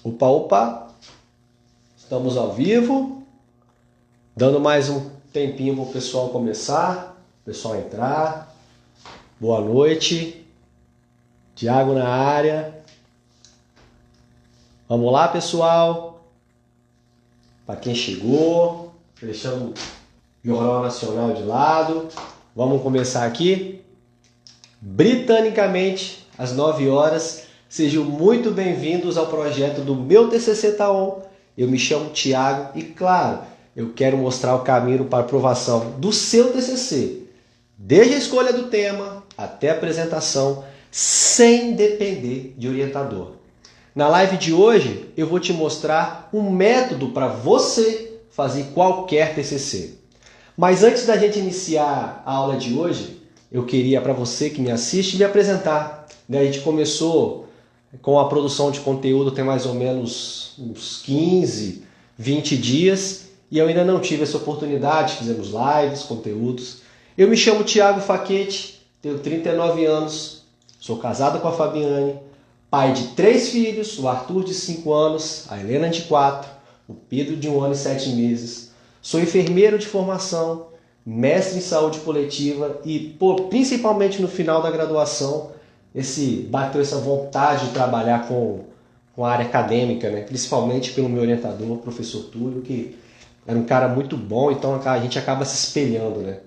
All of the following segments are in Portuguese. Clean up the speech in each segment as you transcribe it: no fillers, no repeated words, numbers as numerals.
Opa, opa, estamos ao vivo, dando mais um tempinho para o pessoal começar, o pessoal entrar. Boa noite, Tiago na área. Vamos lá, pessoal, para quem chegou, deixando o Jornal Nacional de lado, vamos começar aqui, britanicamente, às 9 horas. Sejam muito bem-vindos ao projeto do Meu TCC Tá On. Eu me chamo Tiago e, claro, eu quero mostrar o caminho para a aprovação do seu TCC, desde a escolha do tema até a apresentação, sem depender de orientador. Na live de hoje, eu vou te mostrar um método para você fazer qualquer TCC. Mas antes da gente iniciar a aula de hoje, eu queria, para você que me assiste, me apresentar. A gente começou com a produção de conteúdo tem mais ou menos uns 15, 20 dias e eu ainda não tive essa oportunidade. Fizemos lives, conteúdos. Eu me chamo Tiago Facchetti, tenho 39 anos, sou casado com a Fabiane, pai de 3 filhos, o Arthur de 5 anos, a Helena de 4, o Pedro de 1 ano e 7 meses. Sou enfermeiro de formação, mestre em saúde coletiva e, principalmente no final da graduação, bateu essa vontade de trabalhar com a área acadêmica, né? Principalmente pelo meu orientador, o professor Túlio, que era um cara muito bom, então a gente acaba se espelhando, né?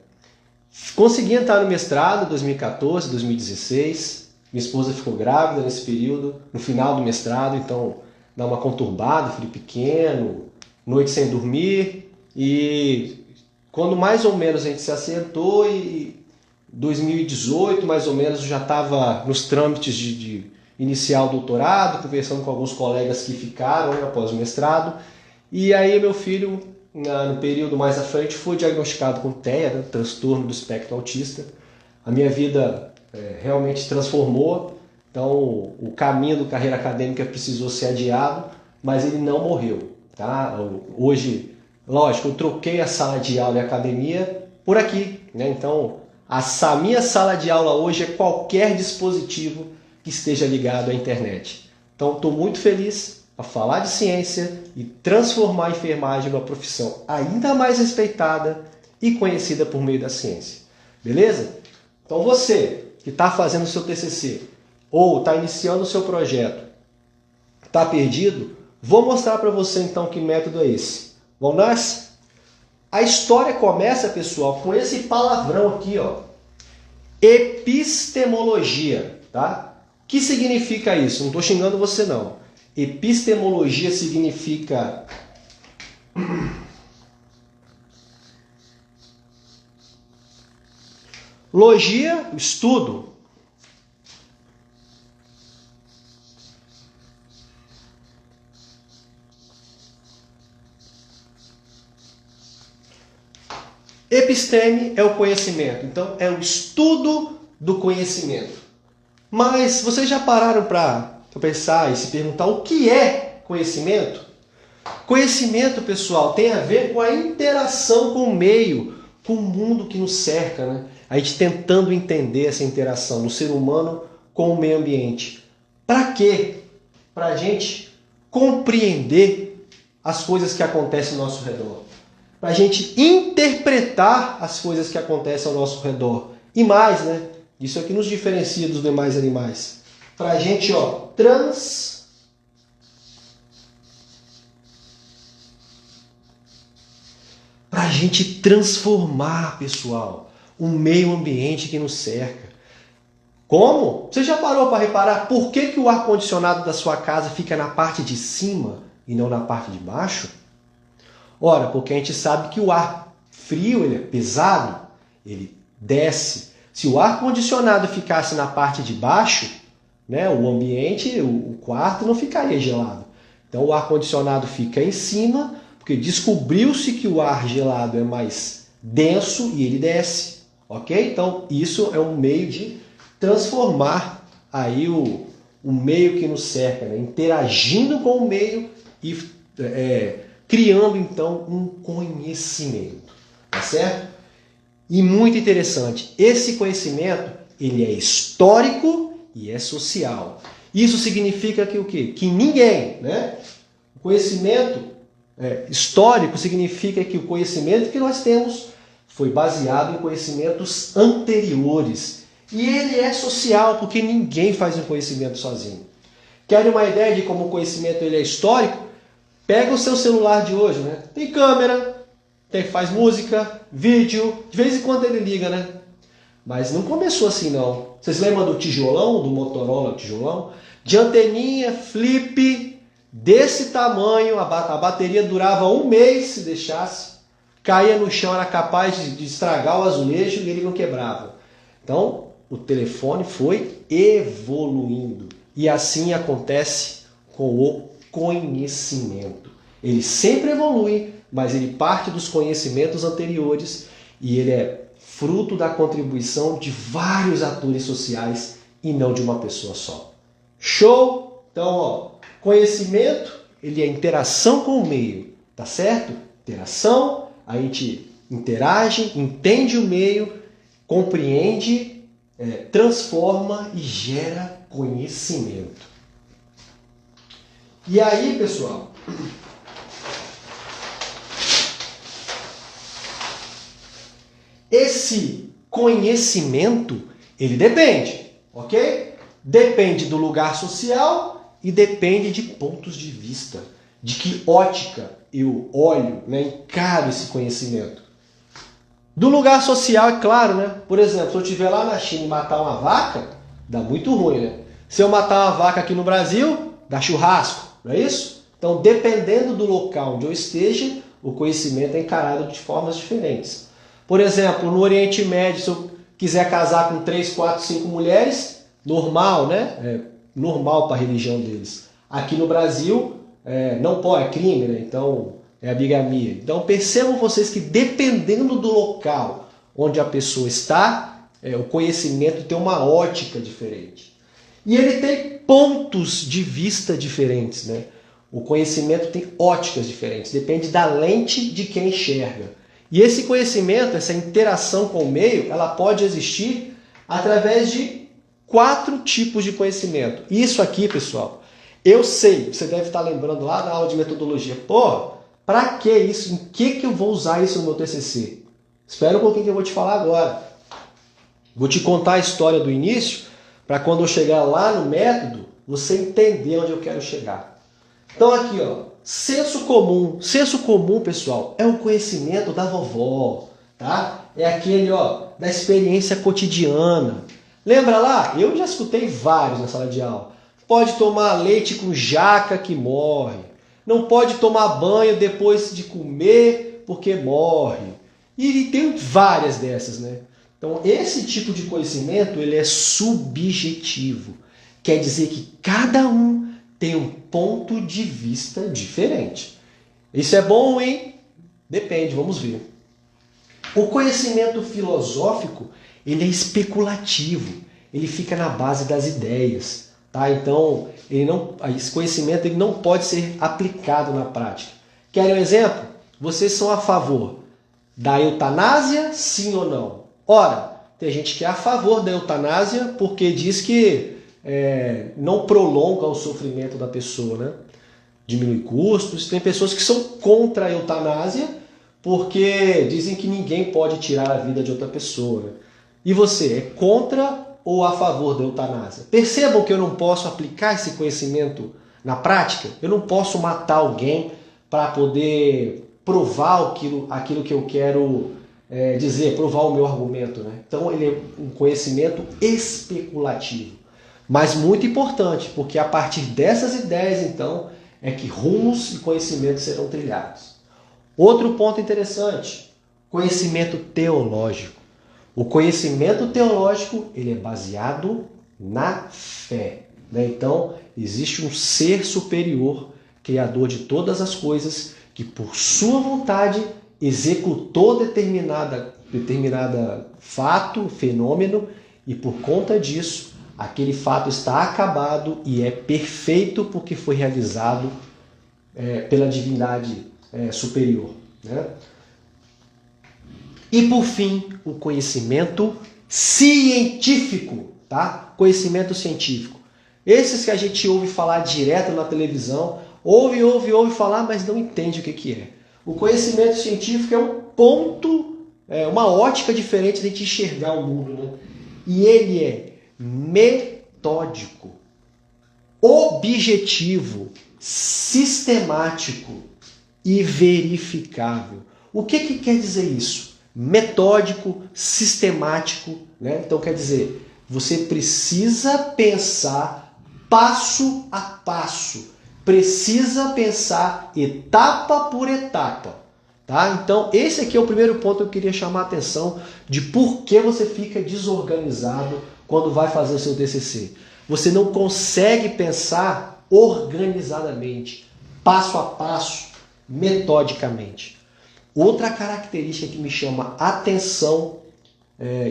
Consegui entrar no mestrado em 2014, 2016. Minha esposa ficou grávida nesse período, no final do mestrado, então dá uma conturbada, filho pequeno, noite sem dormir. E quando mais ou menos a gente se assentou, e 2018, mais ou menos, eu já estava nos trâmites de iniciar o doutorado, conversando com alguns colegas que ficaram, né, após o mestrado. E aí meu filho, no período mais à frente, foi diagnosticado com TEA, né, transtorno do espectro autista. A minha vida realmente transformou, então o caminho da carreira acadêmica precisou ser adiado, mas ele não morreu. Tá? Hoje, lógico, eu troquei a sala de aula e a academia por aqui, né? Então a minha sala de aula hoje é qualquer dispositivo que esteja ligado à internet. Então estou muito feliz a falar de ciência e transformar a enfermagem numa profissão ainda mais respeitada e conhecida por meio da ciência. Beleza? Então você que está fazendo o seu TCC ou está iniciando o seu projeto, está perdido, vou mostrar para você então que método é esse. Vamos nessa? A história começa, pessoal, com esse palavrão aqui, ó. Epistemologia, tá? O que significa isso? Não estou xingando você, não. Epistemologia significa logia, estudo. Episteme é o conhecimento, então é o estudo do conhecimento. Mas vocês já pararam para pensar e se perguntar o que é conhecimento? Conhecimento, pessoal, tem a ver com a interação com o meio, com o mundo que nos cerca, né? A gente tentando entender essa interação do ser humano com o meio ambiente. Para quê? Para a gente compreender as coisas que acontecem ao nosso redor. Para a gente interpretar as coisas que acontecem ao nosso redor. E mais, né? Isso aqui nos diferencia dos demais animais. Para a gente, para a gente transformar, pessoal, o meio ambiente que nos cerca. Como? Você já parou para reparar por que o ar-condicionado da sua casa fica na parte de cima e não na parte de baixo? Ora, porque a gente sabe que o ar frio, ele é pesado, ele desce. Se o ar-condicionado ficasse na parte de baixo, né, o ambiente, o quarto não ficaria gelado. Então o ar-condicionado fica em cima, porque descobriu-se que o ar gelado é mais denso e ele desce. Ok? Então isso é um meio de transformar aí o meio que nos cerca, né? Interagindo com o meio e criando, então, um conhecimento, tá certo? E muito interessante, esse conhecimento, ele é histórico e é social. Isso significa que o quê? Que ninguém, né? O conhecimento histórico significa que o conhecimento que nós temos foi baseado em conhecimentos anteriores. E ele é social, porque ninguém faz um conhecimento sozinho. Querem uma ideia de como o conhecimento ele é histórico? Pega o seu celular de hoje, né? Tem câmera, faz música, vídeo, de vez em quando ele liga, né? Mas não começou assim, não. Vocês lembram do tijolão, do Motorola tijolão? De anteninha, flip, desse tamanho, a bateria durava um mês se deixasse, caía no chão, era capaz de estragar o azulejo e ele não quebrava. Então, o telefone foi evoluindo. E assim acontece com o conhecimento. Ele sempre evolui, mas ele parte dos conhecimentos anteriores e ele é fruto da contribuição de vários atores sociais e não de uma pessoa só. Show? Então, conhecimento, ele é interação com o meio, tá certo? Interação, a gente interage, entende o meio, compreende, transforma e gera conhecimento. E aí, pessoal, esse conhecimento, ele depende, ok? Depende do lugar social e depende de pontos de vista, de que ótica eu olho, né, encaro esse conhecimento. Do lugar social, é claro, né? Por exemplo, se eu estiver lá na China e matar uma vaca, dá muito ruim, né? Se eu matar uma vaca aqui no Brasil, dá churrasco, não é isso? Então, dependendo do local onde eu esteja, o conhecimento é encarado de formas diferentes. Por exemplo, no Oriente Médio, se eu quiser casar com 3, 4, 5 mulheres, normal, né? É normal para a religião deles. Aqui no Brasil, não pode, é crime, né? Então, é a bigamia. Então, percebam vocês que dependendo do local onde a pessoa está, o conhecimento tem uma ótica diferente. E ele tem pontos de vista diferentes, né? O conhecimento tem óticas diferentes, depende da lente de quem enxerga. E esse conhecimento, essa interação com o meio, ela pode existir através de 4 tipos de conhecimento. Isso aqui, pessoal, eu sei, você deve estar lembrando lá na aula de metodologia. Pô, para que isso? Em que eu vou usar isso no meu TCC? Espera um pouquinho que eu vou te falar agora. Vou te contar a história do início, para quando eu chegar lá no método, você entender onde eu quero chegar. Então aqui, ó, senso comum. Senso comum, pessoal, é o conhecimento da vovó, tá? É aquele, ó, da experiência cotidiana. Lembra lá? Eu já escutei vários na sala de aula. Pode tomar leite com jaca que morre. Não pode tomar banho depois de comer porque morre. E tem várias dessas, né? Então, esse tipo de conhecimento, ele é subjetivo. Quer dizer que cada um tem um ponto de vista diferente. Isso é bom, hein? Depende, vamos ver. O conhecimento filosófico, ele é especulativo. Ele fica na base das ideias. Tá? Então, esse conhecimento ele não pode ser aplicado na prática. Querem um exemplo? Vocês são a favor da eutanásia, sim ou não? Ora, tem gente que é a favor da eutanásia porque diz que não prolonga o sofrimento da pessoa, né? Diminui custos. Tem pessoas que são contra a eutanásia porque dizem que ninguém pode tirar a vida de outra pessoa. Né? E você, é contra ou a favor da eutanásia? Percebam que eu não posso aplicar esse conhecimento na prática. Eu não posso matar alguém para poder provar aquilo que eu quero dizer, provar o meu argumento. Né? Então ele é um conhecimento especulativo. Mas muito importante, porque a partir dessas ideias, então, é que rumos e conhecimentos serão trilhados. Outro ponto interessante, conhecimento teológico. O conhecimento teológico ele é baseado na fé. Né? Então, existe um ser superior, criador de todas as coisas, que por sua vontade executou determinada fato, fenômeno, e por conta disso, aquele fato está acabado e é perfeito porque foi realizado pela divindade superior. Né? E por fim, o conhecimento científico. Tá? Conhecimento científico. Esses que a gente ouve falar direto na televisão, ouve falar, mas não entende o que é. O conhecimento científico é um ponto, uma ótica diferente de a gente enxergar o mundo, né? E ele é metódico, objetivo, sistemático e verificável. O que quer dizer isso? Metódico, sistemático, né? Então quer dizer, você precisa pensar passo a passo, precisa pensar etapa por etapa, tá? Então esse aqui é o primeiro ponto que eu queria chamar a atenção de por que você fica desorganizado quando vai fazer o seu TCC. Você não consegue pensar organizadamente, passo a passo, metodicamente. Outra característica que me chama atenção,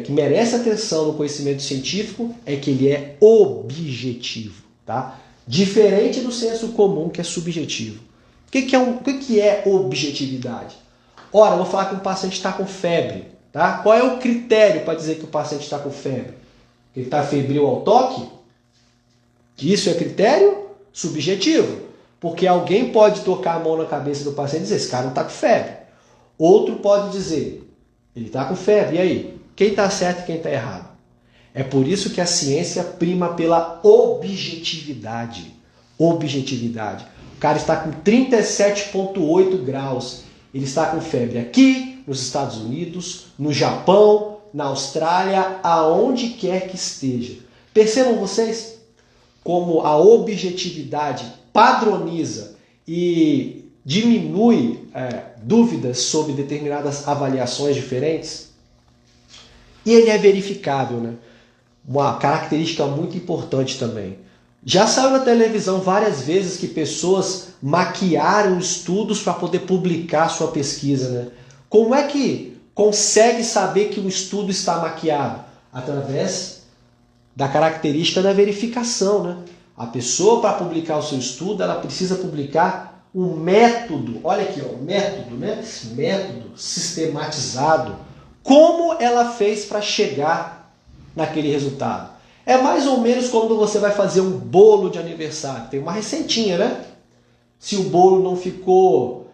que merece atenção no conhecimento científico, é que ele é objetivo, tá? Diferente do senso comum, que é subjetivo. O que é objetividade? Ora, eu vou falar que o paciente está com febre, tá? Qual é o critério para dizer que o paciente está com febre? Ele está febril ao toque? Isso é critério subjetivo, porque alguém pode tocar a mão na cabeça do paciente e dizer, esse cara não está com febre. Outro pode dizer, ele está com febre, e aí? Quem está certo e quem está errado? É por isso que a ciência prima pela objetividade. Objetividade. O cara está com 37,8 graus, ele está com febre aqui, nos Estados Unidos, no Japão, na Austrália, aonde quer que esteja. Percebam vocês como a objetividade padroniza e diminui dúvidas sobre determinadas avaliações diferentes? E ele é verificável, né? Uma característica muito importante também. Já saiu na televisão várias vezes que pessoas maquiaram estudos para poder publicar sua pesquisa, né? Como é que consegue saber que um estudo está maquiado? Através da característica da verificação, né? A pessoa, para publicar o seu estudo, ela precisa publicar um método. Olha aqui, ó, método, né? Método sistematizado. Como ela fez para chegar naquele resultado? É mais ou menos quando você vai fazer um bolo de aniversário. Tem uma receitinha, né? Se o bolo não ficou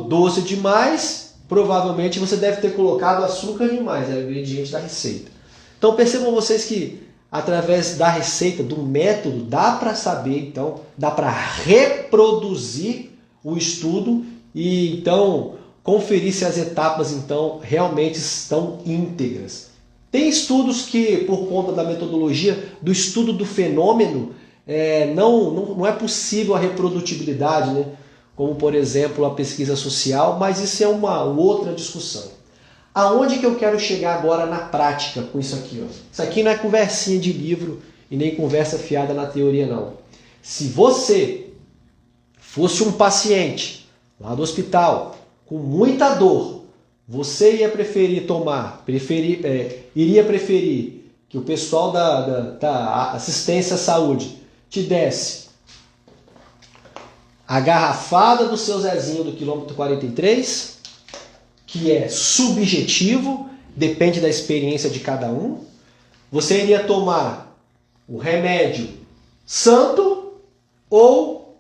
doce demais, provavelmente você deve ter colocado açúcar demais. É o ingrediente da receita. Então percebam vocês que através da receita, do método, dá para saber, então, dá para reproduzir o estudo e então conferir se as etapas então realmente estão íntegras. Tem estudos que, por conta da metodologia do estudo do fenômeno, não é possível a reprodutibilidade, né? Como, por exemplo, a pesquisa social, mas isso é uma outra discussão. Aonde que eu quero chegar agora na prática com isso aqui? Ó? Isso aqui não é conversinha de livro e nem conversa fiada na teoria, não. Se você fosse um paciente lá do hospital com muita dor, você iria preferir que o pessoal da assistência à saúde te desse a garrafada do seu Zezinho do quilômetro 43, que é subjetivo, depende da experiência de cada um. Você iria tomar o remédio santo ou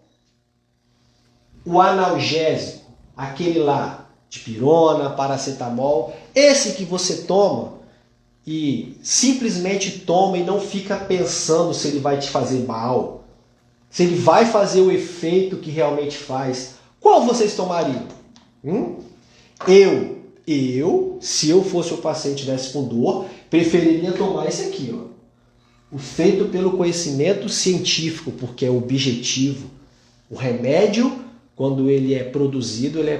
o analgésico, aquele lá, dipirona, paracetamol, esse que você toma e simplesmente toma e não fica pensando se ele vai te fazer mal, se ele vai fazer o efeito que realmente faz. Qual vocês tomariam? Se eu fosse o paciente e tivesse com dor, preferiria tomar esse aqui, ó. O feito pelo conhecimento científico, porque é objetivo. O remédio, quando ele é produzido, ele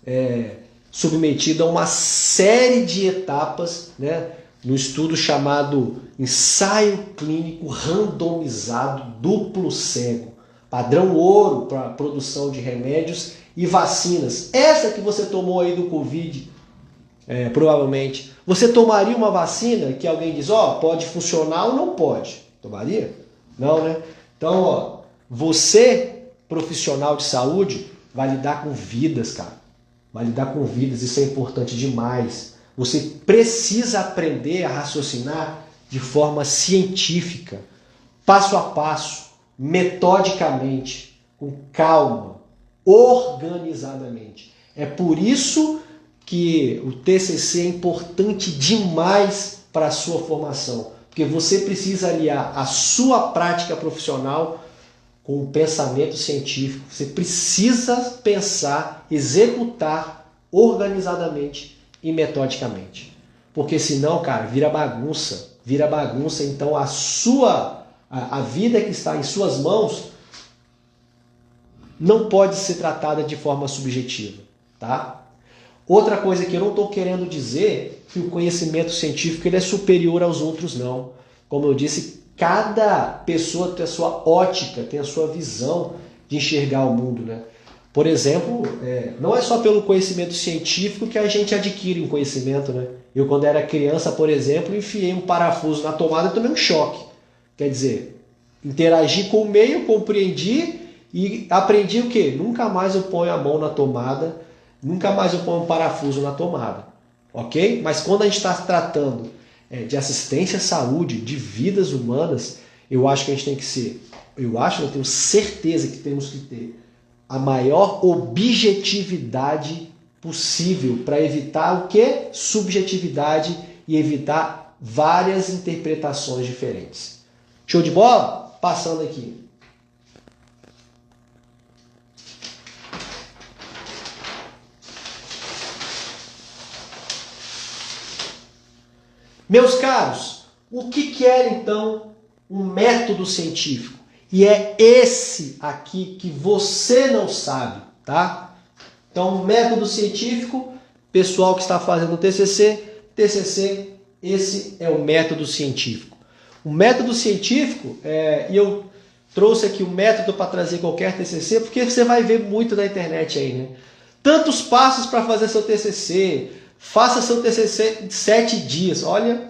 é submetido a uma série de etapas, né, no estudo chamado ensaio clínico randomizado duplo cego. Padrão ouro para a produção de remédios e vacinas. Essa que você tomou aí do Covid, provavelmente. Você tomaria uma vacina que alguém diz, pode funcionar ou não pode? Tomaria? Não, né? Então, você, profissional de saúde, vai lidar com vidas, cara. Vai lidar com vidas, isso é importante demais. Você precisa aprender a raciocinar de forma científica. passo a passo, metodicamente, com calma, organizadamente. É por isso que o TCC é importante demais para a sua formação, porque você precisa aliar a sua prática profissional com o pensamento científico. Você precisa pensar, executar organizadamente e metodicamente. Porque senão, cara, vira bagunça. Vira bagunça, então a vida que está em suas mãos não pode ser tratada de forma subjetiva, tá? Outra coisa que eu não estou querendo dizer que o conhecimento científico ele é superior aos outros, não. Como eu disse, cada pessoa tem a sua ótica, tem a sua visão de enxergar o mundo, né? Por exemplo, não é só pelo conhecimento científico que a gente adquire um conhecimento, né? Eu, quando era criança, por exemplo, enfiei um parafuso na tomada e tomei um choque. Quer dizer, interagi com o meio, compreendi e aprendi o quê? Nunca mais eu ponho a mão na tomada, nunca mais eu ponho um parafuso na tomada. Ok? Mas quando a gente está tratando de assistência à saúde, de vidas humanas, eu acho que a gente tem que ser, eu tenho certeza que temos que ter a maior objetividade possível para evitar o quê? Subjetividade e evitar várias interpretações diferentes. Show de bola? Passando aqui. Meus caros, o que é então um método científico? E é esse aqui que você não sabe, tá? Então, o método científico, pessoal que está fazendo o TCC, esse é o método científico. O método científico, e eu trouxe aqui o método para trazer qualquer TCC, porque você vai ver muito na internet aí, né? Tantos passos para fazer seu TCC, faça seu TCC em 7 dias. Olha,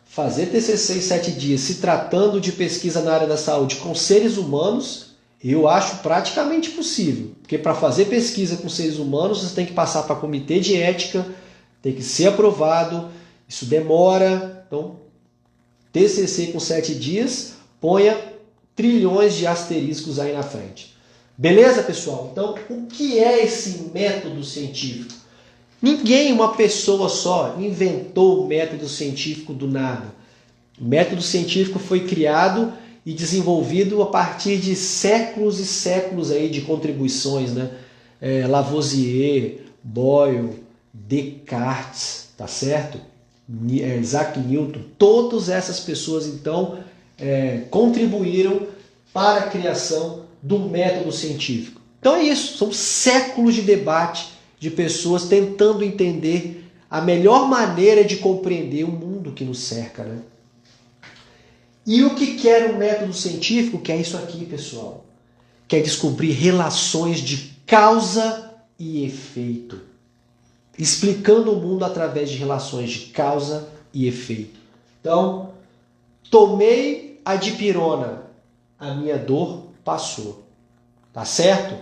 fazer TCC em 7 dias, se tratando de pesquisa na área da saúde com seres humanos, eu acho praticamente possível. Porque para fazer pesquisa com seres humanos, você tem que passar para comitê de ética, tem que ser aprovado, isso demora. Então, TCC com 7 dias, ponha trilhões de asteriscos aí na frente. Beleza, pessoal? Então, o que é esse método científico? Ninguém, uma pessoa só, inventou o método científico do nada. O método científico foi criado e desenvolvido a partir de séculos e séculos aí de contribuições, né? Lavoisier, Boyle, Descartes, tá certo? Isaac Newton, todas essas pessoas então contribuíram para a criação do método científico. Então é isso, são séculos de debate de pessoas tentando entender a melhor maneira de compreender o mundo que nos cerca, né? E o que quer o método científico? Que é isso aqui, pessoal. Quer descobrir relações de causa e efeito. Explicando o mundo através de relações de causa e efeito. Então, tomei a dipirona, a minha dor passou. Tá certo?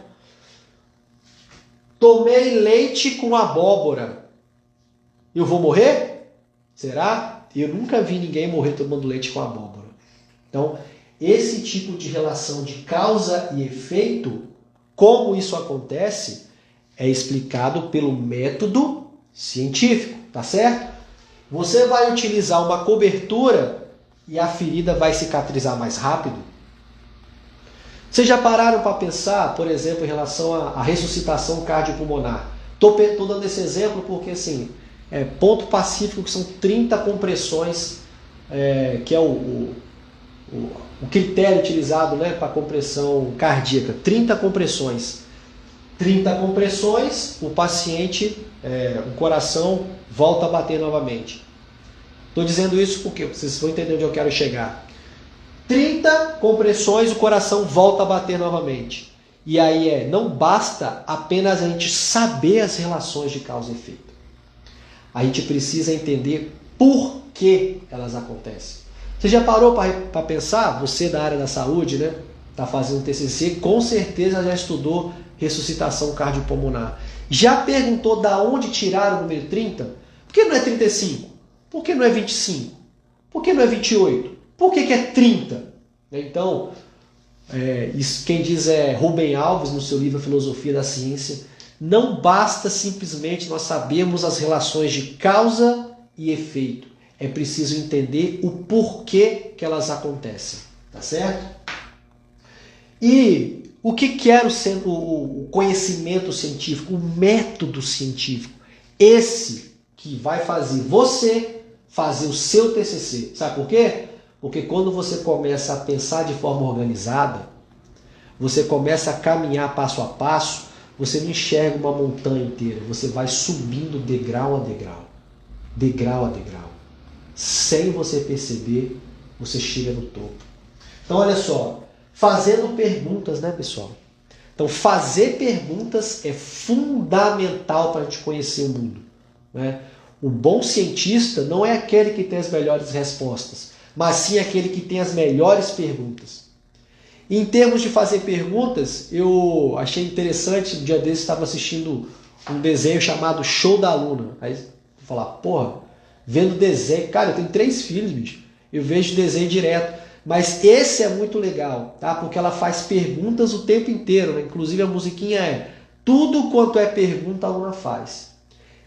Tomei leite com abóbora. Eu vou morrer? Será? Eu nunca vi ninguém morrer tomando leite com abóbora. Então, esse tipo de relação de causa e efeito, como isso acontece, é explicado pelo método científico, tá certo? Você vai utilizar uma cobertura e a ferida vai cicatrizar mais rápido? Vocês já pararam para pensar, por exemplo, em relação à ressuscitação cardiopulmonar? Estou dando esse exemplo porque, assim, ponto pacífico, que são 30 compressões, que é o critério utilizado, né, para compressão cardíaca. 30 compressões. 30 compressões, o paciente, o coração volta a bater novamente. Estou dizendo isso porque vocês vão entender onde eu quero chegar. 30 compressões, o coração volta a bater novamente. E aí não basta apenas a gente saber as relações de causa e efeito. A gente precisa entender por que elas acontecem. Você já parou para pensar? Você da área da saúde, né? Está fazendo TCC, com certeza já estudou ressuscitação cardiopulmonar. Já perguntou da onde tiraram o número 30? Por que não é 35? Por que não é 25? Por que não é 28? Por que é 30? Então, isso quem diz é Rubem Alves, no seu livro A Filosofia da Ciência. Não basta simplesmente nós sabermos as relações de causa e efeito. É preciso entender o porquê que elas acontecem. Tá certo? E o que era o conhecimento científico, o método científico? Esse que vai fazer você fazer o seu TCC. Sabe por quê? Porque quando você começa a pensar de forma organizada, você começa a caminhar passo a passo, você não enxerga uma montanha inteira, você vai subindo degrau a degrau, degrau a degrau. Sem você perceber, você chega no topo. Então olha só, fazendo perguntas, né, pessoal? Então fazer perguntas é fundamental para a gente conhecer o mundo, né? O bom cientista não é aquele que tem as melhores respostas, mas sim aquele que tem as melhores perguntas. Em termos de fazer perguntas, eu achei interessante, um dia desses estava assistindo um desenho chamado Show da Luna. Aí eu vou falar, porra, vendo desenho, cara, eu tenho 3 filhos, bicho, eu vejo desenho direto. Mas esse é muito legal, tá? Porque ela faz perguntas o tempo inteiro, né? Inclusive a musiquinha é tudo quanto é pergunta a Luna faz.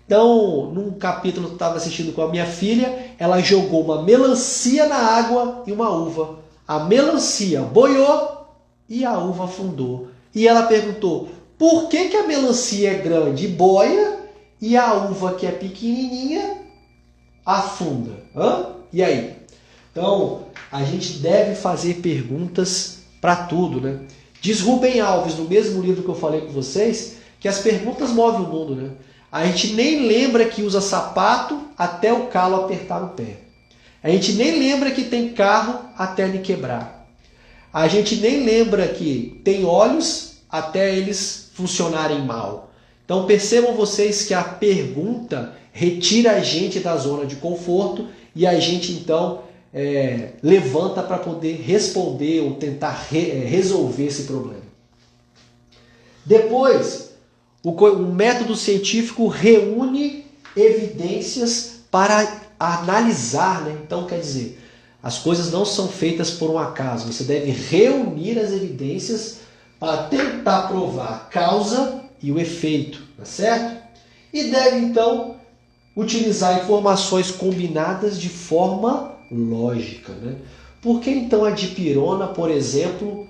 Então, num capítulo que eu estava assistindo com a minha filha, ela jogou uma melancia na água e uma uva. A melancia boiou e a uva afundou. E ela perguntou, por que a melancia é grande e boia e a uva que é pequenininha afunda? E aí? Então, a gente deve fazer perguntas para tudo, né? Diz Rubem Alves, no mesmo livro que eu falei com vocês, que as perguntas movem o mundo, né? A gente nem lembra que usa sapato até o calo apertar no pé. A gente nem lembra que tem carro até ele quebrar. A gente nem lembra que tem olhos até eles funcionarem mal. Então percebam vocês que a pergunta retira a gente da zona de conforto e a gente então levanta para poder responder ou tentar resolver esse problema. Depois, o método científico reúne evidências para analisar, né? Então, quer dizer, as coisas não são feitas por um acaso. Você deve reunir as evidências para tentar provar a causa e o efeito, tá certo? E deve, então, utilizar informações combinadas de forma lógica, né? Por que, então, a dipirona, por exemplo,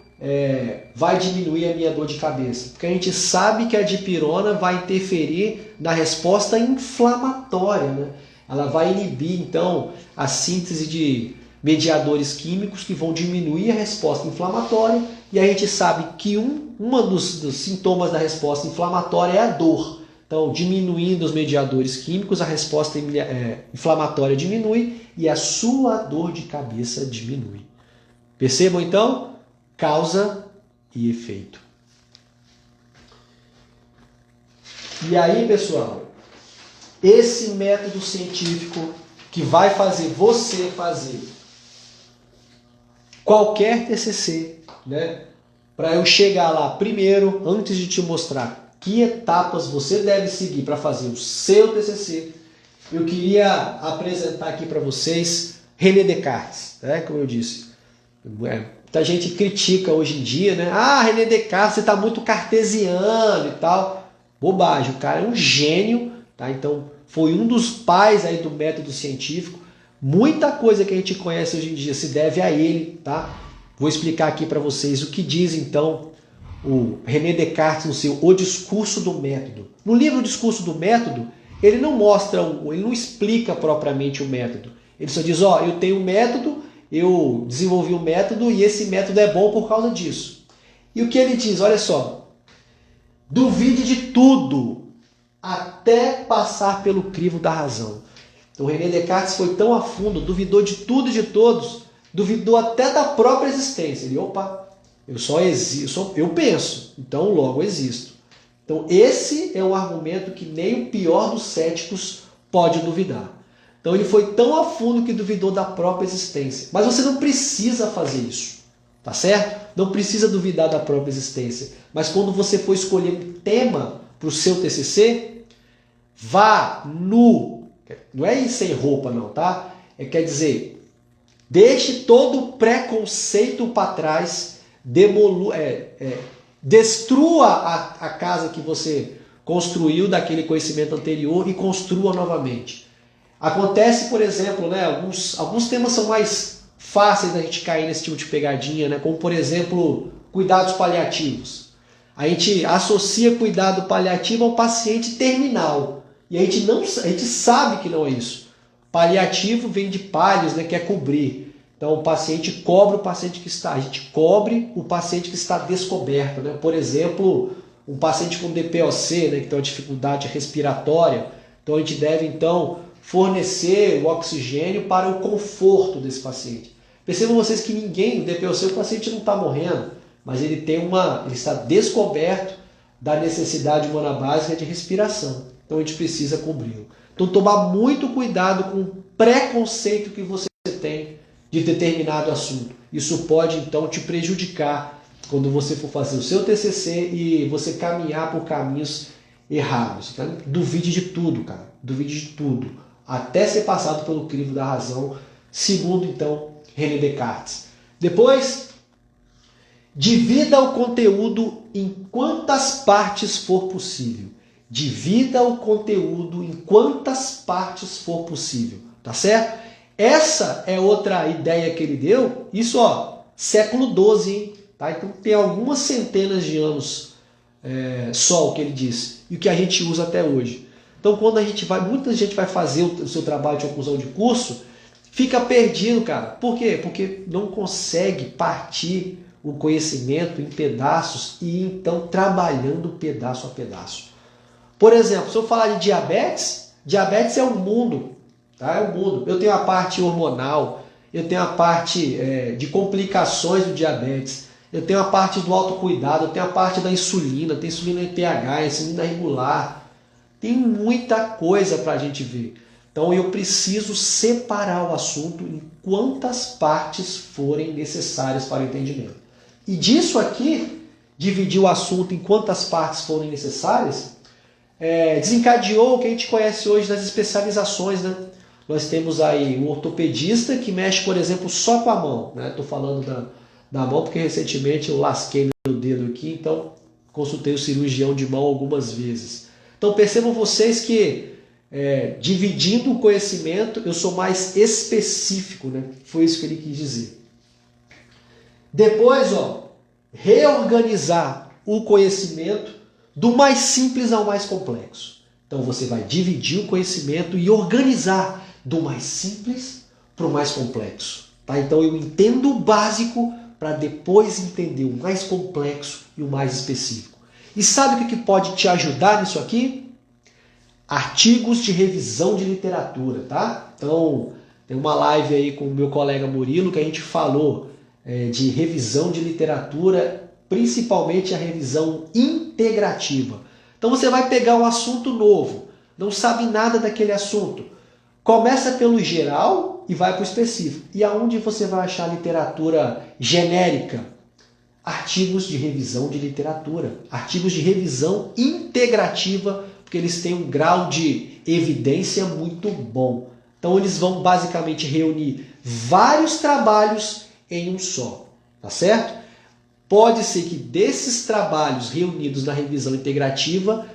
vai diminuir a minha dor de cabeça? Porque a gente sabe que a dipirona vai interferir na resposta inflamatória, né? Ela vai inibir, então, a síntese de mediadores químicos que vão diminuir a resposta inflamatória, e a gente sabe que um dos sintomas da resposta inflamatória é a dor. Então, diminuindo os mediadores químicos, a resposta inflamatória diminui e a sua dor de cabeça diminui. Percebam, então? Causa e efeito. E aí, pessoal, esse método científico que vai fazer você fazer qualquer TCC, né? Para eu chegar lá primeiro, antes de te mostrar que etapas você deve seguir para fazer o seu TCC, eu queria apresentar aqui para vocês René Descartes, né? Como eu disse. Muita gente critica hoje em dia, né? Ah, René Descartes, você está muito cartesiano e tal. Bobagem, o cara é um gênio, tá? Então, foi um dos pais aí do método científico. Muita coisa que a gente conhece hoje em dia se deve a ele, tá? Vou explicar aqui para vocês o que diz, então, o René Descartes no seu O Discurso do Método. No livro O Discurso do Método, ele não mostra, ele não explica propriamente o método. Ele só diz, ó, eu tenho um método, eu desenvolvi um método e esse método é bom por causa disso. E o que ele diz? Olha só, duvide de tudo até passar pelo crivo da razão. Então René Descartes foi tão a fundo, duvidou de tudo e de todos, duvidou até da própria existência. Ele, opa, eu só existo, eu penso, então logo existo. Então esse é um argumento que nem o pior dos céticos pode duvidar. Então ele foi tão a fundo que duvidou da própria existência. Mas você não precisa fazer isso, tá certo? Não precisa duvidar da própria existência. Mas quando você for escolher um tema para o seu TCC, vá nu. Não é ir sem roupa não, tá? Quer dizer, Deixe todo o preconceito para trás, destrua a casa que você construiu daquele conhecimento anterior e construa novamente. Acontece, por exemplo, né, alguns temas são mais fáceis da gente cair nesse tipo de pegadinha, né, como, por exemplo, cuidados paliativos. A gente associa cuidado paliativo ao paciente terminal. E a gente sabe que não é isso. Paliativo vem de pallios, né, que é cobrir. Então o paciente cobre o paciente que está. A gente cobre o paciente que está descoberto, né? Por exemplo, um paciente com DPOC, né, que tem uma dificuldade respiratória. Então a gente deve então fornecer o oxigênio para o conforto desse paciente. Percebam vocês que ninguém, no DPOC, o paciente não está morrendo, mas ele está descoberto da necessidade humana básica de respiração. Então a gente precisa cobri-lo. Então tomar muito cuidado com o preconceito que você tem de determinado assunto. Isso pode então te prejudicar quando você for fazer o seu TCC e você caminhar por caminhos errados. Tá? Duvide de tudo, cara. Duvide de tudo. Até ser passado pelo crivo da razão, segundo então René Descartes. Depois, divida o conteúdo em quantas partes for possível. Divida o conteúdo em quantas partes for possível. Tá certo? Essa é outra ideia que ele deu. Isso, século XII, hein? Tá? Então tem algumas centenas de anos só o que ele disse. E o que a gente usa até hoje. Então quando muita gente vai fazer o seu trabalho de conclusão de curso, fica perdido, cara. Por quê? Porque não consegue partir o conhecimento em pedaços e então trabalhando pedaço a pedaço. Por exemplo, se eu falar de diabetes é um mundo. Tá? É um mundo. Eu tenho a parte hormonal, eu tenho a parte de complicações do diabetes, eu tenho a parte do autocuidado, eu tenho a parte da insulina, tem insulina em pH, insulina regular. Tem muita coisa para a gente ver. Então eu preciso separar o assunto em quantas partes forem necessárias para o entendimento. E disso aqui, dividir o assunto em quantas partes forem necessárias, desencadeou o que a gente conhece hoje das especializações, né? Nós temos aí um ortopedista que mexe, por exemplo, só com a mão. Estou falando da mão porque recentemente eu lasquei meu dedo aqui, então consultei o cirurgião de mão algumas vezes. Então percebam vocês que dividindo o conhecimento eu sou mais específico, né? Foi isso que ele quis dizer. Depois, reorganizar o conhecimento do mais simples ao mais complexo. Então você vai dividir o conhecimento e organizar do mais simples para o mais complexo. Tá? Então eu entendo o básico para depois entender o mais complexo e o mais específico. E sabe o que pode te ajudar nisso aqui? Artigos de revisão de literatura. Tá? Então tem uma live aí com o meu colega Murilo que a gente falou de revisão de literatura, principalmente a revisão integrativa. Então você vai pegar um assunto novo, não sabe nada daquele assunto. Começa pelo geral e vai para o específico. E aonde você vai achar literatura genérica? Artigos de revisão de literatura, artigos de revisão integrativa, porque eles têm um grau de evidência muito bom. Então eles vão basicamente reunir vários trabalhos em um só, tá certo? Pode ser que desses trabalhos reunidos na revisão integrativa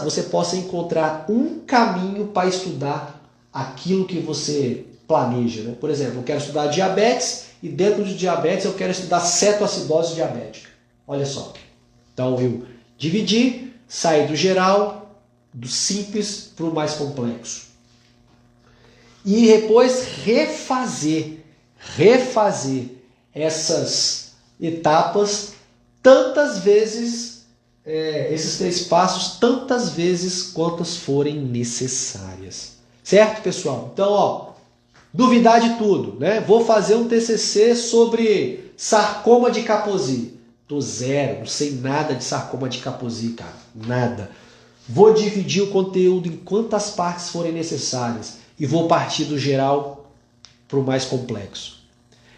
você possa encontrar um caminho para estudar aquilo que você planeja. Né? Por exemplo, eu quero estudar diabetes e dentro de diabetes eu quero estudar cetoacidose diabética. Olha só. Então eu dividi, saí do geral, do simples para o mais complexo. E depois refazer essas etapas tantas vezes, esses 3 passos, tantas vezes quantas forem necessárias. Certo, pessoal? Então, duvidar de tudo, né? Vou fazer um TCC sobre sarcoma de Kaposi. Tô zero, não sei nada de sarcoma de Kaposi, cara. Nada. Vou dividir o conteúdo em quantas partes forem necessárias e vou partir do geral para o mais complexo.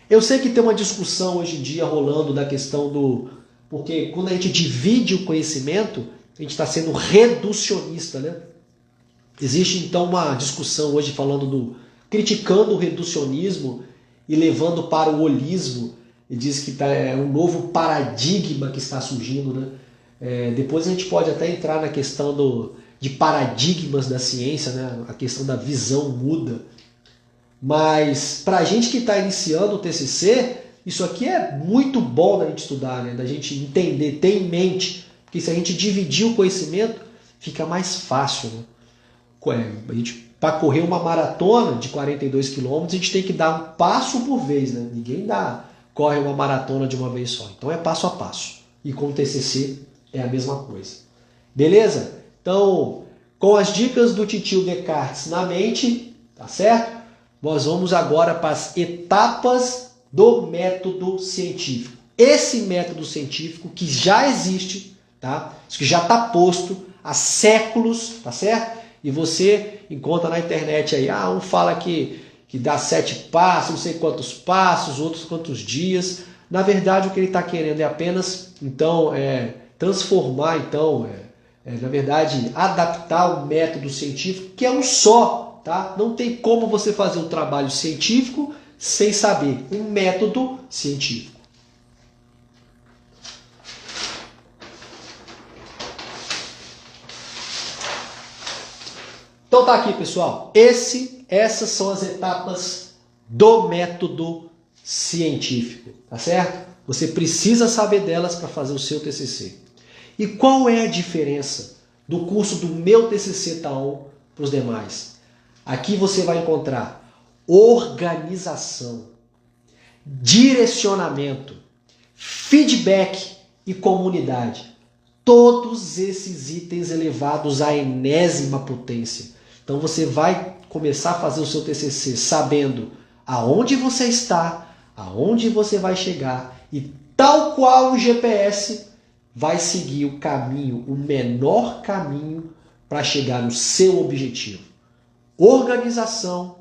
Eu sei que tem uma discussão hoje em dia rolando da questão porque quando a gente divide o conhecimento, a gente está sendo reducionista, né? Existe então uma discussão hoje criticando o reducionismo e levando para o holismo. Ele diz que é um novo paradigma que está surgindo, né? Depois a gente pode até entrar na questão de paradigmas da ciência, né? A questão da visão muda. Mas para a gente que está iniciando o TCC, isso aqui é muito bom da gente estudar, né? Da gente entender, ter em mente. Porque se a gente dividir o conhecimento, fica mais fácil, né? Para correr uma maratona de 42 quilômetros, a gente tem que dar um passo por vez, né? Ninguém corre uma maratona de uma vez só. Então é passo a passo. E com o TCC é a mesma coisa. Beleza? Então, com as dicas do titio Descartes na mente, tá certo? Nós vamos agora para as etapas do método científico. Esse método científico que já existe, tá? Isso que já está posto há séculos, tá certo? E você encontra na internet aí, um fala que dá 7 passos, não sei quantos passos, outros quantos dias. Na verdade, o que ele está querendo é apenas, então, transformar, então, na verdade, adaptar o método científico, que é um só, tá? Não tem como você fazer um trabalho científico sem saber um método científico. Então tá aqui, pessoal. Essas são as etapas do método científico, tá certo? Você precisa saber delas para fazer o seu TCC. E qual é a diferença do curso do meu TCC TAON para os demais? Aqui você vai encontrar organização, direcionamento, feedback e comunidade. Todos esses itens elevados à enésima potência. Então você vai começar a fazer o seu TCC sabendo aonde você está, aonde você vai chegar e tal qual o GPS vai seguir o caminho, o menor caminho para chegar no seu objetivo. Organização,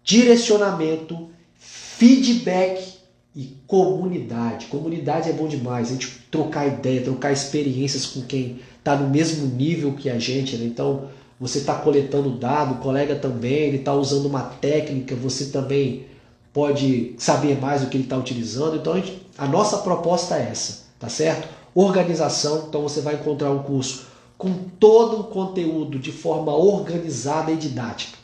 direcionamento, feedback e comunidade. Comunidade é bom demais, a gente trocar ideia, trocar experiências com quem está no mesmo nível que a gente, né? Então você está coletando dado, o colega também, ele está usando uma técnica, você também pode saber mais do que ele está utilizando. Então a nossa proposta é essa, tá certo? Organização, então você vai encontrar um curso com todo o conteúdo de forma organizada e didática.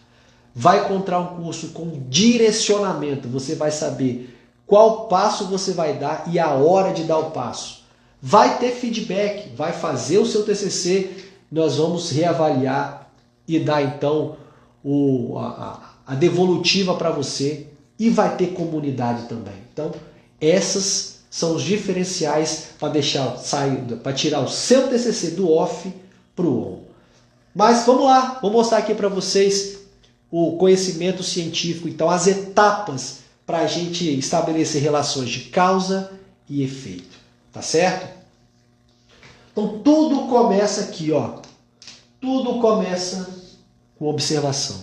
Vai encontrar um curso com direcionamento, você vai saber qual passo você vai dar e a hora de dar o passo. Vai ter feedback, vai fazer o seu TCC, nós vamos reavaliar e dar então a devolutiva para você e vai ter comunidade também. Então, essas são os diferenciais para tirar o seu TCC do off para o on. Mas vamos lá, vou mostrar aqui para vocês o conhecimento científico, então as etapas para a gente estabelecer relações de causa e efeito, tá certo? Então tudo começa aqui, ó. Tudo começa com observação.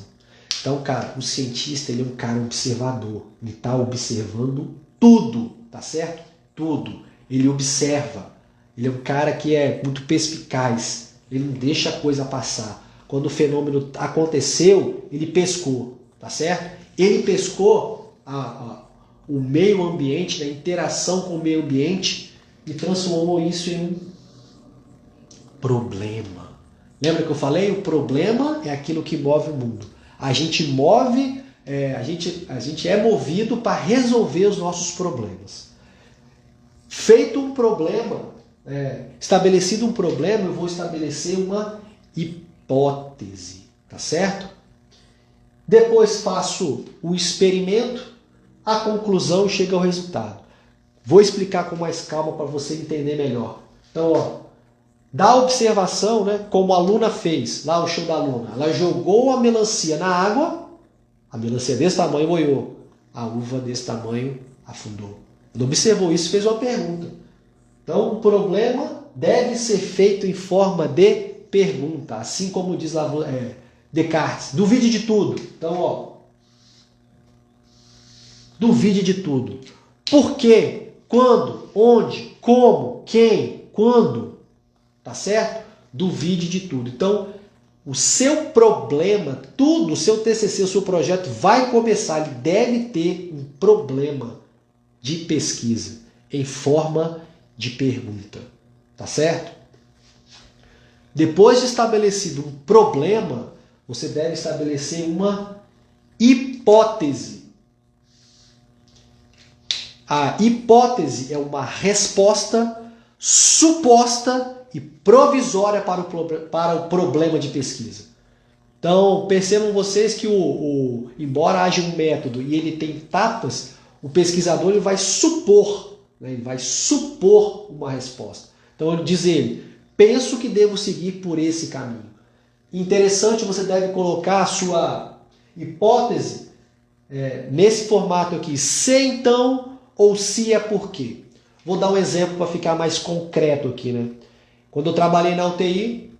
Então, cara, o cientista, ele é um cara observador. Ele está observando tudo, tá certo? Tudo. Ele observa. Ele é um cara que é muito perspicaz. Ele não deixa a coisa passar. Quando o fenômeno aconteceu, ele pescou, tá certo? Ele pescou o meio ambiente, a interação com o meio ambiente e transformou isso em um problema. Lembra que eu falei? O problema é aquilo que move o mundo. A gente move, a gente é movido para resolver os nossos problemas. Feito um problema, estabelecido um problema, eu vou estabelecer uma hipótese, tá certo? Depois faço o experimento, a conclusão chega ao resultado. Vou explicar com mais calma para você entender melhor. Então, ó, da observação, né, como a aluna fez, lá o show da aluna, ela jogou a melancia na água, a melancia desse tamanho boiou, a uva desse tamanho afundou. Ela observou isso e fez uma pergunta. Então, o problema deve ser feito em forma de pergunta, assim como diz lá Descartes, duvide de tudo. Então, ó, duvide de tudo. Por quê? Quando? Onde? Como? Quem? Quando? Tá certo? Duvide de tudo. Então, O seu problema, tudo, o seu TCC, o seu projeto vai começar, ele deve ter um problema de pesquisa em forma de pergunta, tá certo? Depois de estabelecido um problema, você deve estabelecer uma hipótese. A hipótese é uma resposta suposta e provisória para o problema de pesquisa. Então, percebam vocês que embora haja um método e ele tem etapas, o pesquisador ele vai supor, né, ele vai supor uma resposta. Então, diz ele, penso que devo seguir por esse caminho. Interessante, você deve colocar a sua hipótese nesse formato aqui, se então ou se é por quê. Vou dar um exemplo para ficar mais concreto aqui, né? Quando eu trabalhei na UTI,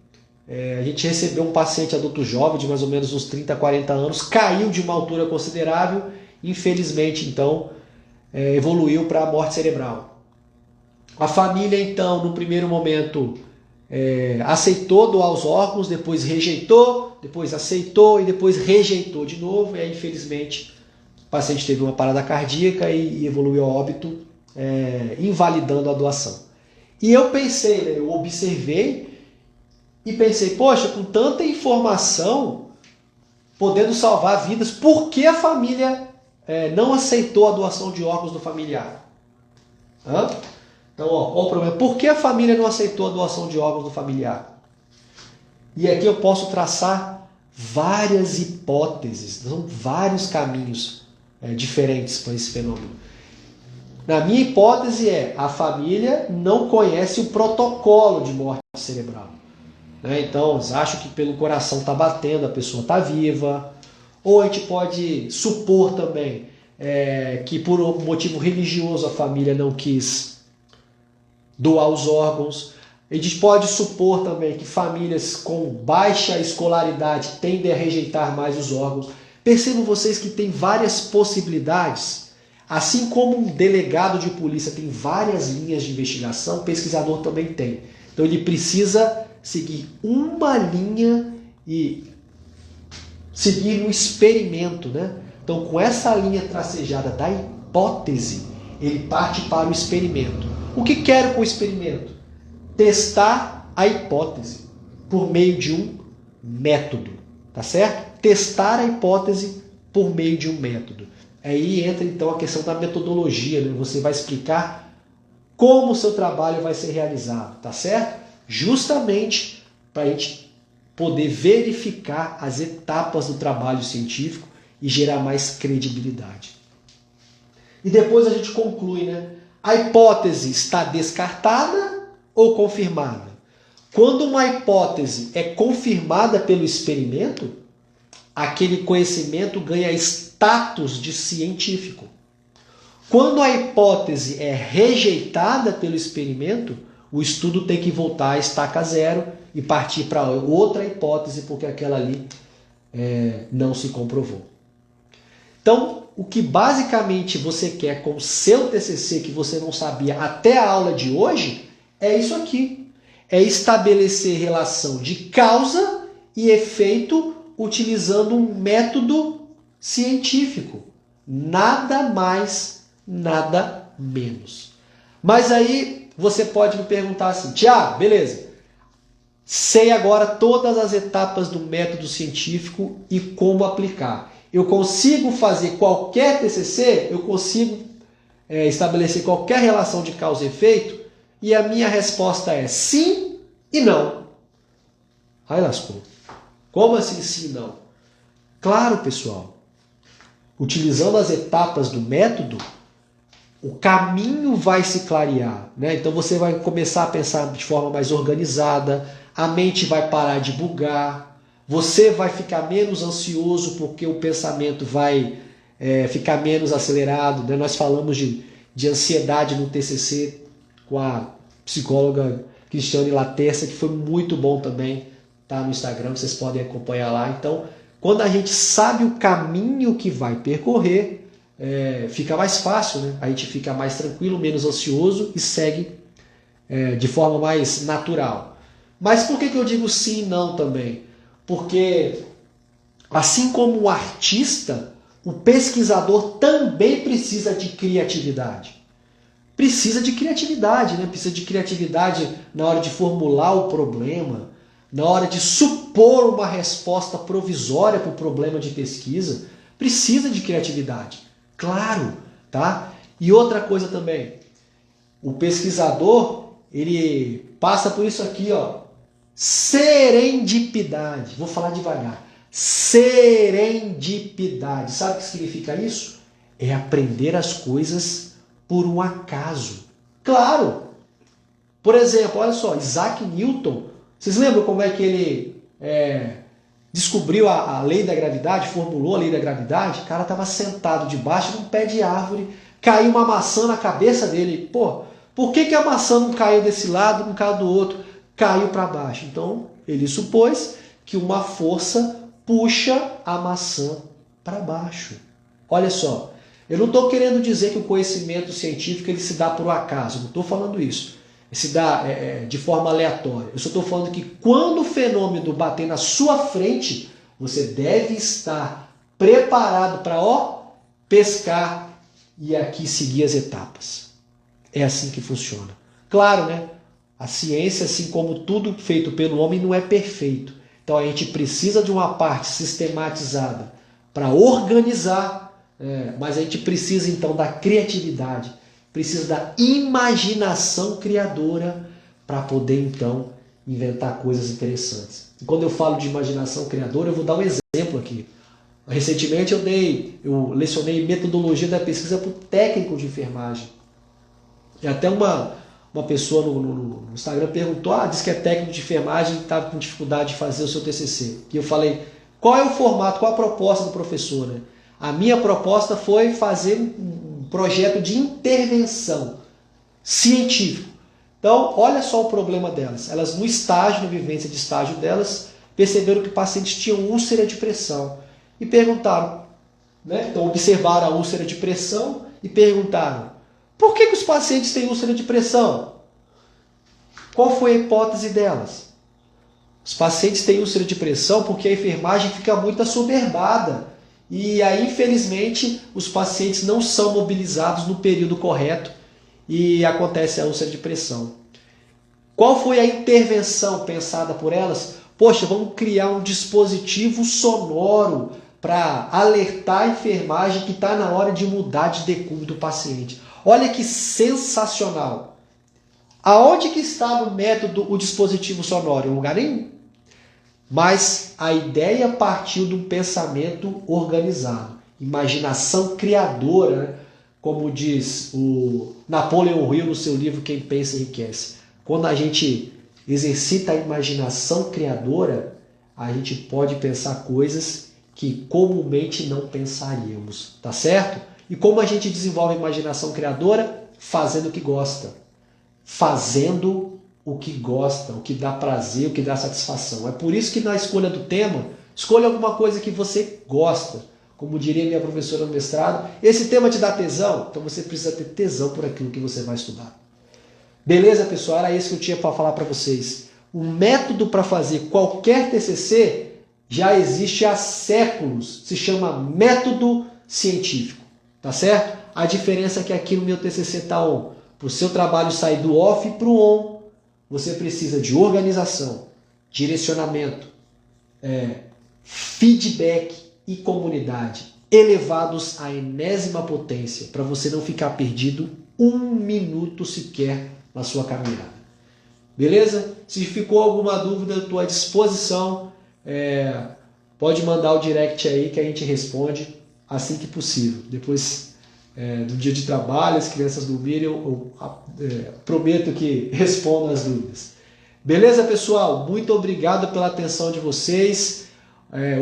a gente recebeu um paciente adulto jovem de mais ou menos uns 30, 40 anos, caiu de uma altura considerável, infelizmente então evoluiu para a morte cerebral. A família então, no primeiro momento, aceitou doar os órgãos, depois rejeitou, depois aceitou e depois rejeitou de novo, e aí infelizmente o paciente teve uma parada cardíaca e evoluiu a óbito, invalidando a doação. E eu pensei, né, eu observei e pensei, poxa, com tanta informação, podendo salvar vidas, por que a família não aceitou a doação de órgãos do familiar? Então, olha o problema. Por que a família não aceitou a doação de órgãos do familiar? E aqui eu posso traçar várias hipóteses, são vários caminhos diferentes para esse fenômeno. Na minha hipótese a família não conhece o protocolo de morte cerebral. Então, eles acham que pelo coração está batendo, a pessoa está viva. Ou a gente pode supor também que por um motivo religioso a família não quis doar os órgãos. A gente pode supor também que famílias com baixa escolaridade tendem a rejeitar mais os órgãos. Percebam vocês que tem várias possibilidades. Assim como um delegado de polícia tem várias linhas de investigação, o pesquisador também tem. Então ele precisa seguir uma linha e seguir um experimento, né? Então, com essa linha tracejada da hipótese, ele parte para o experimento. O que quero com o experimento? Testar a hipótese por meio de um método, tá certo? Testar a hipótese por meio de um método. Aí entra então a questão da metodologia, né? Você vai explicar como o seu trabalho vai ser realizado, tá certo? Justamente para a gente poder verificar as etapas do trabalho científico e gerar mais credibilidade. E depois a gente conclui, né? A hipótese está descartada ou confirmada? Quando uma hipótese é confirmada pelo experimento, aquele conhecimento ganha status de científico. Quando a hipótese é rejeitada pelo experimento, o estudo tem que voltar à estaca zero e partir para outra hipótese, porque aquela ali não se comprovou. Então, o que basicamente você quer com o seu TCC, que você não sabia até a aula de hoje, é isso aqui. É estabelecer relação de causa e efeito utilizando um método científico. Nada mais, nada menos. Mas aí você pode me perguntar assim, Tiago, beleza, sei agora todas as etapas do método científico e como aplicar. Eu consigo fazer qualquer TCC? Eu consigo estabelecer qualquer relação de causa e efeito? E a minha resposta é sim e não. Aí lascou. Como assim sim e não? Claro, pessoal. Utilizando as etapas do método, o caminho vai se clarear, né? Então você vai começar a pensar de forma mais organizada, a mente vai parar de bugar, você vai ficar menos ansioso porque o pensamento vai ficar menos acelerado, né? Nós falamos de ansiedade no TCC com a psicóloga Cristiane Laterça, que foi muito bom também, tá no Instagram, vocês podem acompanhar lá. Então, quando a gente sabe o caminho que vai percorrer, fica mais fácil, né? A gente fica mais tranquilo, menos ansioso e segue de forma mais natural. Mas por que eu digo sim e não também? Porque assim como o artista, o pesquisador também precisa de criatividade. Precisa de criatividade, né? Precisa de criatividade na hora de formular o problema, na hora de supor uma resposta provisória para o problema de pesquisa. Precisa de criatividade, claro, tá? E outra coisa também, o pesquisador, ele passa por isso aqui, ó, serendipidade. Vou falar devagar. Serendipidade. Sabe o que significa isso? É aprender as coisas por um acaso. Claro! Por exemplo, olha só, Isaac Newton. Vocês lembram como é que ele descobriu a lei da gravidade, formulou a lei da gravidade? O cara estava sentado debaixo de um pé de árvore, caiu uma maçã na cabeça dele. Pô, por que a maçã não caiu desse lado, não caiu do outro? Caiu para baixo. Então, ele supôs que uma força puxa a maçã para baixo. Olha só, eu não estou querendo dizer que o conhecimento científico ele se dá por um acaso, não estou falando isso. Ele se dá de forma aleatória. Eu só estou falando que quando o fenômeno bater na sua frente, você deve estar preparado para pescar e aqui seguir as etapas. É assim que funciona. Claro, né? A ciência, assim como tudo feito pelo homem, não é perfeito. Então a gente precisa de uma parte sistematizada para organizar, mas a gente precisa então da criatividade, precisa da imaginação criadora para poder então inventar coisas interessantes. E quando eu falo de imaginação criadora, eu vou dar um exemplo aqui. Recentemente eu lecionei metodologia da pesquisa para o técnico de enfermagem. E até uma pessoa no Instagram perguntou, disse que é técnico de enfermagem e estava com dificuldade de fazer o seu TCC. E eu falei, qual é o formato, qual a proposta do professor? Né? A minha proposta foi fazer um projeto de intervenção científico. Então, olha só o problema delas. Elas, no estágio, na vivência de estágio delas, perceberam que pacientes tinham úlcera de pressão. E perguntaram, né? Então observaram a úlcera de pressão e perguntaram, por que os pacientes têm úlcera de pressão? Qual foi a hipótese delas? Os pacientes têm úlcera de pressão porque a enfermagem fica muito assoberbada. E aí, infelizmente, os pacientes não são mobilizados no período correto e acontece a úlcera de pressão. Qual foi a intervenção pensada por elas? Poxa, vamos criar um dispositivo sonoro para alertar a enfermagem que está na hora de mudar de decúbito do paciente. Olha que sensacional! Aonde que está no método o dispositivo sonoro? Em lugar nenhum. Mas a ideia partiu de um pensamento organizado. Imaginação criadora, né? Como diz o Napoleon Hill no seu livro Quem Pensa Enriquece. Quando a gente exercita a imaginação criadora, a gente pode pensar coisas que comumente não pensaríamos. Tá certo? E como a gente desenvolve a imaginação criadora? Fazendo o que gosta. Fazendo o que gosta, o que dá prazer, o que dá satisfação. É por isso que na escolha do tema, escolha alguma coisa que você gosta. Como diria minha professora no mestrado, esse tema te dá tesão? Então você precisa ter tesão por aquilo que você vai estudar. Beleza, pessoal? Era isso que eu tinha para falar para vocês. O método para fazer qualquer TCC já existe há séculos. Se chama método científico. Tá certo? A diferença é que aqui no meu TCC está on. Para o seu trabalho sair do off para o on, você precisa de organização, direcionamento, feedback e comunidade elevados à enésima potência para você não ficar perdido um minuto sequer na sua caminhada. Beleza? Se ficou alguma dúvida, eu estou à disposição. Pode mandar o direct aí que a gente responde assim que possível. Depois do dia de trabalho, as crianças dormirem, eu prometo que respondo as dúvidas. Beleza, pessoal? Muito obrigado pela atenção de vocês.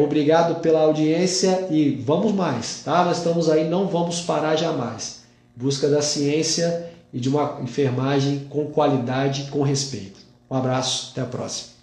Obrigado pela audiência e vamos mais, tá? Nós estamos aí, não vamos parar jamais. Em busca da ciência e de uma enfermagem com qualidade e com respeito. Um abraço, até a próxima.